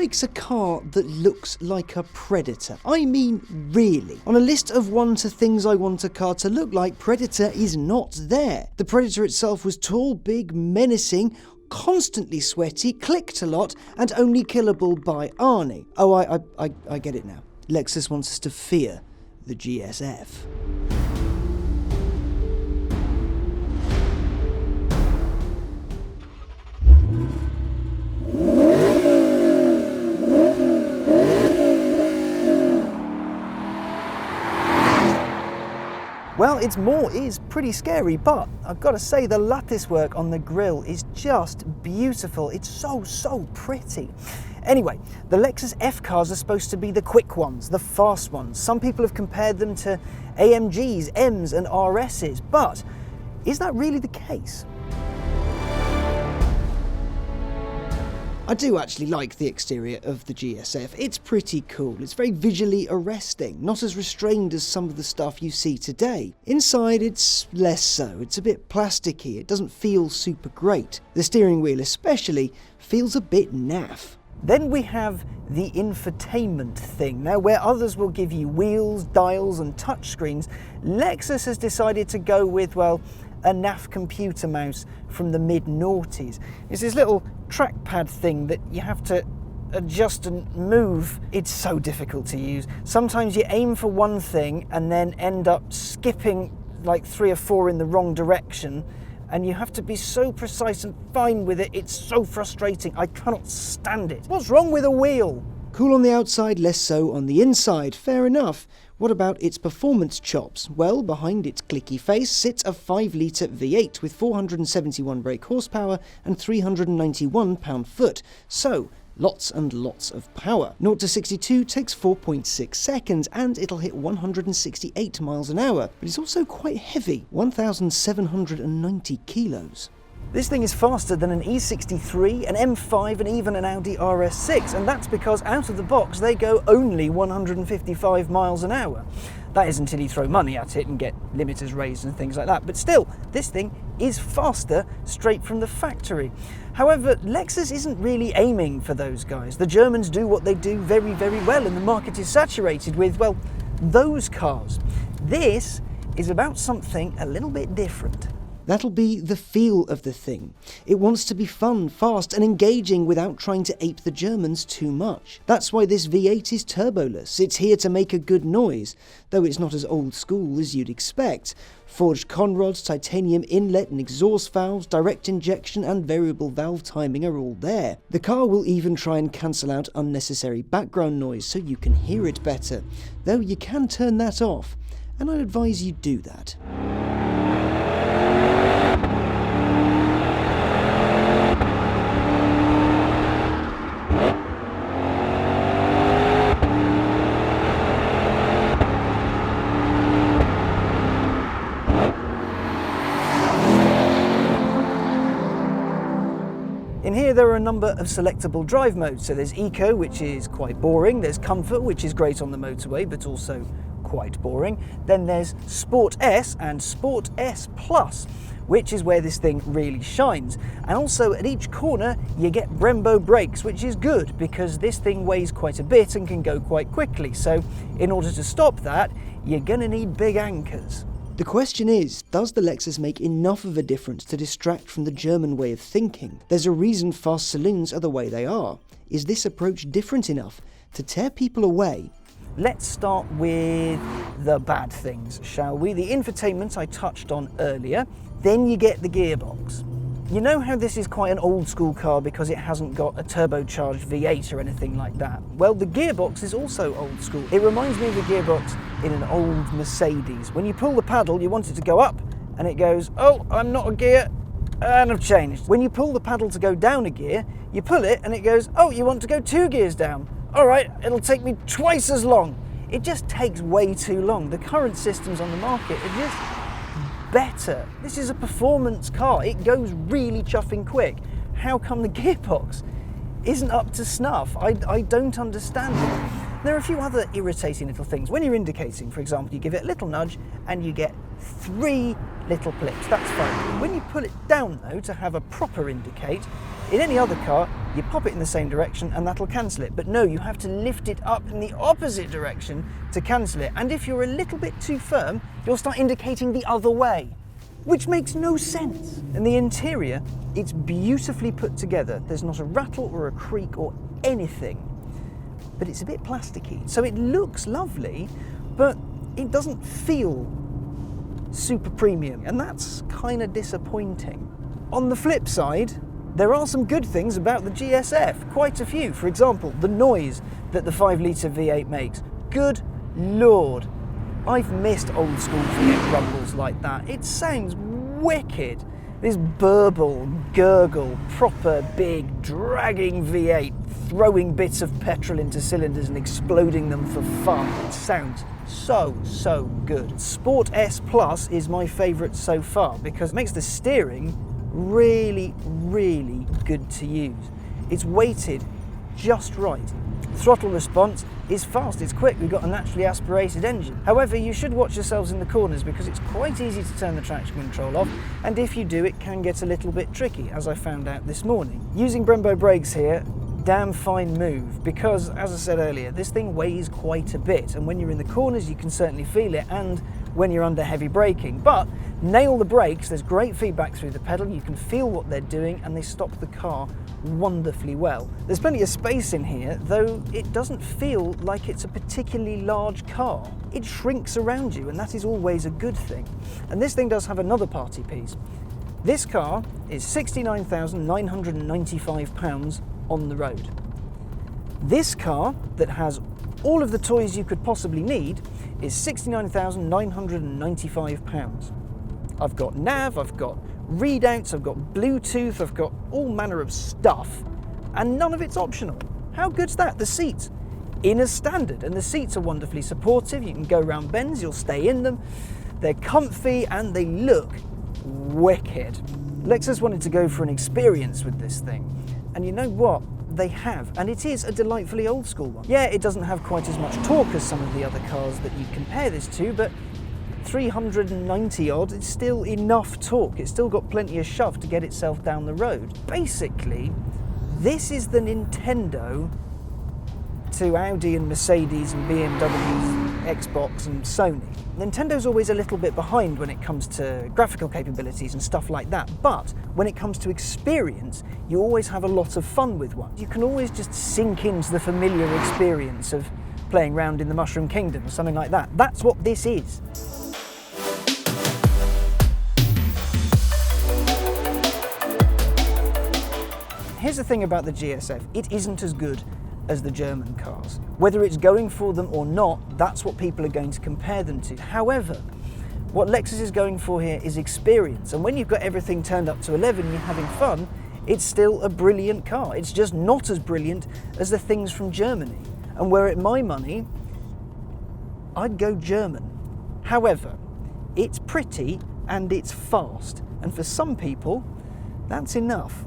makes a car that looks like a Predator? I mean, really. On a list of 1 to things I want a car to look like, Predator is not there. The Predator itself was tall, big, menacing, constantly sweaty, clicked a lot, and only killable by Arnie. Oh, I get it now. Lexus wants us to fear the GSF. Well, its more is pretty scary, but I've got to say the lattice work on the grille is just beautiful. It's so pretty. Anyway, the Lexus F cars are supposed to be the quick ones, the fast ones. Some people have compared them to AMGs, M's and RS's, but is that really the case? I do actually like the exterior of the GSF. It's pretty cool. It's very visually arresting, not as restrained as some of the stuff you see today. Inside, it's less so. It's a bit plasticky. It doesn't feel super great. The steering wheel especially feels a bit naff. Then we have the infotainment thing. Now, where others will give you wheels, dials and touchscreens, Lexus has decided to go with, well, a naff computer mouse from the mid-noughties. It's this little trackpad thing that you have to adjust and move. It's so difficult to use. Sometimes you aim for one thing and then end up skipping like 3 or 4 in the wrong direction, and you have to be so precise and fine with it. It's so frustrating. I cannot stand it. What's wrong with a wheel? Cool on the outside, less so on the inside. Fair enough. What about its performance chops? Well, behind its clicky face sits a 5-litre V8 with 471 brake horsepower and 391 pound-foot. So, lots and lots of power. 0 to 62 takes 4.6 seconds and it'll hit 168 miles an hour. But it's also quite heavy, 1,790 kilos. This thing is faster than an E63, an M5 and even an Audi RS6, and that's because out of the box they go only 155 miles an hour. That is until you throw money at it and get limiters raised and things like that, but still, this thing is faster straight from the factory. However, Lexus isn't really aiming for those guys. The Germans do what they do very well, and the market is saturated with, well, those cars. This is about something a little bit different. That'll be the feel of the thing. It wants to be fun, fast and engaging without trying to ape the Germans too much. That's why this V8 is turboless. It's here to make a good noise, though it's not as old school as you'd expect. Forged conrods, titanium inlet and exhaust valves, direct injection and variable valve timing are all there. The car will even try and cancel out unnecessary background noise so you can hear it better, though you can turn that off, and I'd advise you do that. In here there are a number of selectable drive modes. So there's Eco, which is quite boring. There's Comfort, which is great on the motorway, but also quite boring. Then there's Sport S and Sport S Plus, which is where this thing really shines. And also at each corner you get Brembo brakes, which is good because this thing weighs quite a bit and can go quite quickly. So in order to stop that, you're gonna need big anchors. The question is, does the Lexus make enough of a difference to distract from the German way of thinking? There's a reason fast saloons are the way they are. Is this approach different enough to tear people away? Let's start with the bad things, shall we? The infotainment I touched on earlier. Then you get the gearbox. You know how this is quite an old school car because it hasn't got a turbocharged V8 or anything like that? Well, the gearbox is also old school. It reminds me of the gearbox in an old Mercedes. When you pull the paddle, you want it to go up and it goes, oh, I'm not a gear and I've changed. When you pull the paddle to go down a gear, you pull it and it goes, oh, you want to go 2 gears down. All right, it'll take me twice as long. It just takes way too long. The current systems on the market are just better. This is a performance car. It goes really chuffing quick. How come the gearbox isn't up to snuff? I don't understand it. There are a few other irritating little things. When you're indicating, for example, you give it a little nudge and you get 3 little clips, that's fine. When you pull it down though, to have a proper indicate, in any other car, you pop it in the same direction and that'll cancel it. But no, you have to lift it up in the opposite direction to cancel it. And if you're a little bit too firm, you'll start indicating the other way, which makes no sense. And the interior, it's beautifully put together. There's not a rattle or a creak or anything, but it's a bit plasticky. So it looks lovely, but it doesn't feel super premium, and that's kind of disappointing. On the flip side, there are some good things about the GSF, quite a few. For example, the noise that the 5-litre V8 makes. Good Lord, I've missed old school V8 rumbles like that. It sounds wicked. This burble, gurgle, proper big dragging V8, throwing bits of petrol into cylinders and exploding them for fun. It sounds so good. Sport S Plus is my favourite so far because it makes the steering really good to use. It's weighted just right. Throttle response is fast, it's quick, we've got a naturally aspirated engine. However, you should watch yourselves in the corners because it's quite easy to turn the traction control off, and if you do, it can get a little bit tricky, as I found out this morning. Using Brembo brakes here, damn fine move, because as I said earlier, this thing weighs quite a bit, and when you're in the corners you can certainly feel it, and when you're under heavy braking. But nail the brakes, there's great feedback through the pedal, you can feel what they're doing, and they stop the car wonderfully well. There's plenty of space in here, though it doesn't feel like it's a particularly large car. It shrinks around you, and that is always a good thing. And this thing does have another party piece. This car is £69,995 on the road. This car, that has all of the toys you could possibly need, is £69,995. I've got nav, I've got readouts, I've got Bluetooth, I've got all manner of stuff, and none of it's optional. How good's that? The seats in as standard, and the seats are wonderfully supportive. You can go around bends, you'll stay in them. They're comfy and they look wicked. Lexus wanted to go for an experience with this thing, and you know what? They have, and it is a delightfully old school one. Yeah, it doesn't have quite as much torque as some of the other cars that you compare this to, but 390 odd, it's still enough torque. It's still got plenty of shove to get itself down the road. Basically, this is the Nintendo to Audi and Mercedes and BMW's Xbox and Sony. Nintendo's always a little bit behind when it comes to graphical capabilities and stuff like that, but when it comes to experience, you always have a lot of fun with one. You can always just sink into the familiar experience of playing around in the Mushroom Kingdom or something like that. That's what this is. Here's the thing about the GSF, it isn't as good as the German cars. Whether it's going for them or not, that's what people are going to compare them to. However, what Lexus is going for here is experience, and when you've got everything turned up to 11 and you're having fun, it's still a brilliant car. It's just not as brilliant as the things from Germany. And were it my money, I'd go German. However, it's pretty and it's fast, and for some people, that's enough.